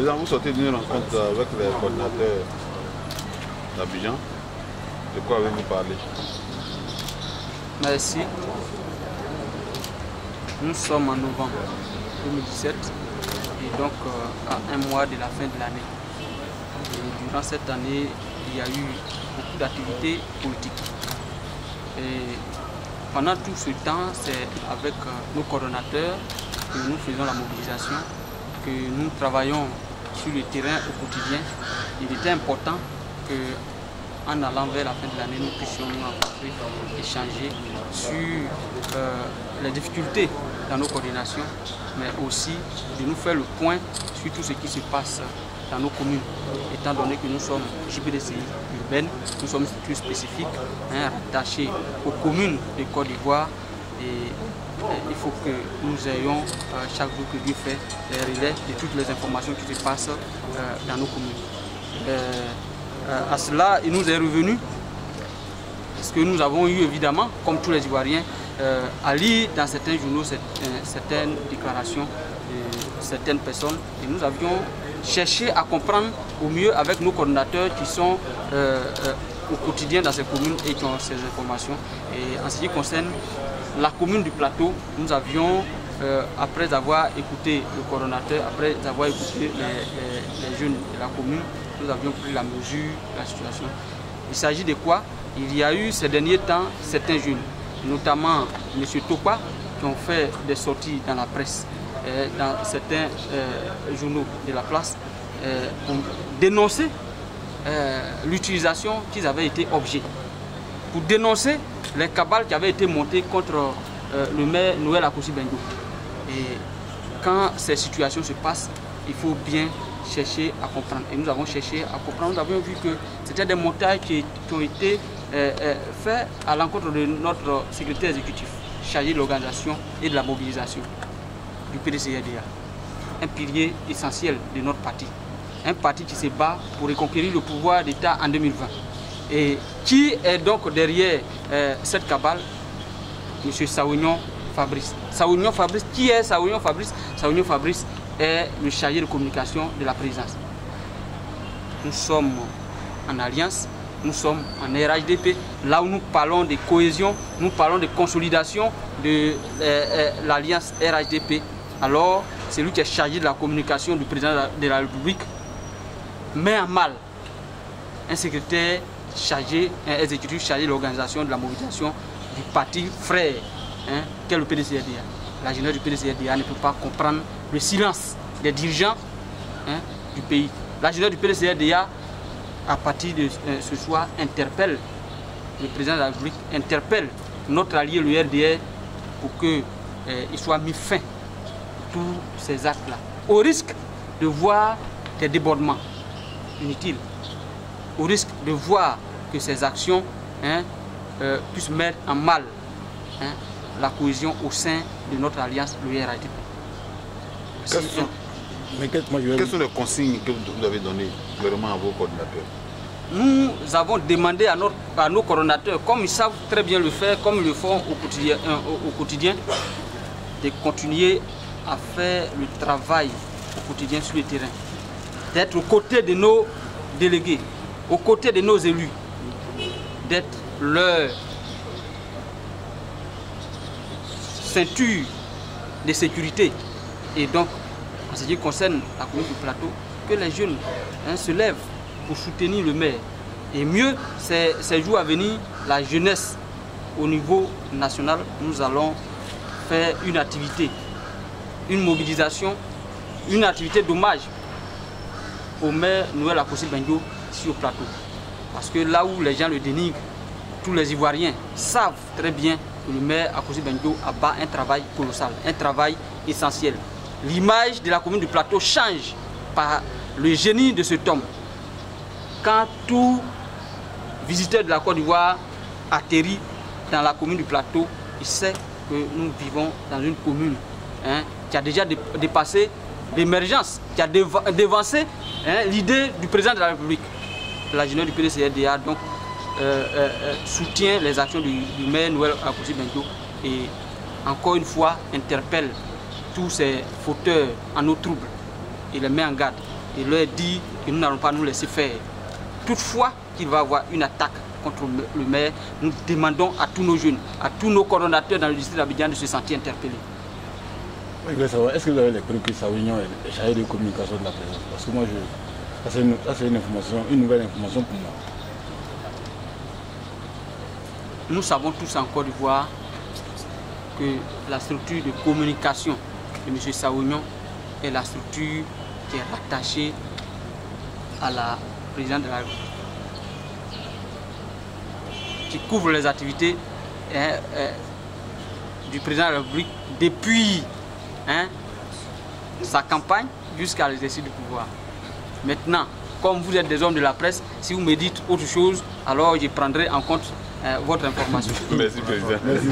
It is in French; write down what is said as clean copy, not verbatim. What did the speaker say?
Président, vous sortez d'une rencontre avec les coordinateurs d'Abidjan. De quoi avez-vous parlé? Merci. Nous sommes en novembre 2017 et donc à un mois de la fin de l'année. Durant cette année, il y a eu beaucoup d'activités politiques. Et pendant tout ce temps, c'est avec nos coordonnateurs que nous faisons la mobilisation, que nous travaillons sur le terrain au quotidien. Il était important que, en allant vers la fin de l'année, nous puissions nous rencontrer, échanger sur les difficultés dans nos coordinations, mais aussi de nous faire le point sur tout ce qui se passe dans nos communes, étant donné que nous sommes JPDCI urbaine, nous sommes une structure spécifique, rattachée aux communes de Côte d'Ivoire, et il faut que nous ayons chaque jour que Dieu fait les relais de toutes les informations qui se passent dans nos communes. À cela, il nous est revenu, parce que nous avons eu évidemment, comme tous les Ivoiriens, à lire dans certains journaux certaines déclarations de certaines personnes, et nous avions cherché à comprendre au mieux avec nos coordinateurs qui sont au quotidien dans ces communes et qui ont ces informations. Et en ce qui concerne la commune du Plateau, nous avions, après avoir écouté le coordonnateur, après avoir écouté les jeunes de la commune, nous avions pris la mesure de la situation. Il s'agit de quoi? Il y a eu ces derniers temps certains jeunes, notamment M. Topa, qui ont fait des sorties dans la presse, dans certains journaux de la place, pour dénoncer l'utilisation qu'ils avaient été objets, pour dénoncer les cabales qui avaient été montées contre le maire Noël Akossi-Bengo. Et quand ces situations se passent, il faut bien chercher à comprendre. Et nous avons cherché à comprendre. Nous avons vu que c'était des montages qui ont été faits à l'encontre de notre secrétaire exécutif, chargé de l'organisation et de la mobilisation du PDCRDA. Un pilier essentiel de notre parti. Un parti qui se bat pour reconquérir le pouvoir d'État en 2020. Et qui est donc derrière cette cabale? M. Saounion Fabrice. Saounion Fabrice, qui est Saounion Fabrice? Saounion Fabrice est le chargé de communication de la présidence. Nous sommes en alliance, nous sommes en RHDP, là où nous parlons de cohésion, nous parlons de consolidation de l'alliance RHDP. Alors, c'est lui qui est chargé de la communication du président de la République met en mal un secrétaire chargé, un exécutif chargé de l'organisation de la mobilisation du parti frère, qu'est le PDCRDA. La jeunesse du PDCRDA ne peut pas comprendre le silence des dirigeants du pays. La jeunesse du PDCRDA, à partir de ce soir, interpelle le président de la République, interpelle notre allié, le RDR, pour qu'il soit mis fin à tous ces actes-là, au risque de voir des débordements inutiles, au risque de voir que ces actions puissent mettre en mal la cohésion au sein de notre alliance, le RHDP. Quelles sont les consignes que vous avez données vraiment à vos coordinateurs? Nous avons demandé à nos coordonnateurs, comme ils savent très bien le faire, comme ils le font au quotidien, de continuer à faire le travail au quotidien sur le terrain, d'être aux côtés de nos délégués, aux côtés de nos élus, d'être leur ceinture de sécurité. Et donc, en ce qui concerne la commune du Plateau, que les jeunes se lèvent pour soutenir le maire. Et mieux, ces jours à venir, la jeunesse au niveau national, nous allons faire une activité, une mobilisation, une activité d'hommage au maire Noël Akossi-Bengo sur le Plateau. Parce que là où les gens le dénigrent, tous les Ivoiriens savent très bien que le maire Akossi-Bengo a bas un travail colossal, un travail essentiel. L'image de la commune du Plateau change par le génie de cet homme. Quand tout visiteur de la Côte d'Ivoire atterrit dans la commune du Plateau, il sait que nous vivons dans une commune qui a déjà dépassé l'émergence, qui a dévancé l'idée du président de la République. La jeunesse du PDCRDA donc soutient les actions du maire Noël Akossi-Bengo et encore une fois interpelle tous ces fauteurs en eau trouble et les met en garde et leur dire que nous n'allons pas nous laisser faire. Toutefois qu'il va y avoir une attaque contre le maire, nous demandons à tous nos jeunes, à tous nos coordonnateurs dans le district d'Abidjan de se sentir interpellés. Oui, je voulais savoir, est-ce que vous avez les preuves que sa réunion est chargée de communication de la présence? Parce que moi, ça c'est une information, une nouvelle information pour moi. Nous savons tous en Côte d'Ivoire que la structure de communication de M. Saounion est la structure qui est rattachée à la présidente de la République, qui couvre les activités du président de la République depuis sa campagne jusqu'à l'exercice du pouvoir. Maintenant, comme vous êtes des hommes de la presse, si vous me dites autre chose, alors je prendrai en compte votre information. Merci, Président. Merci.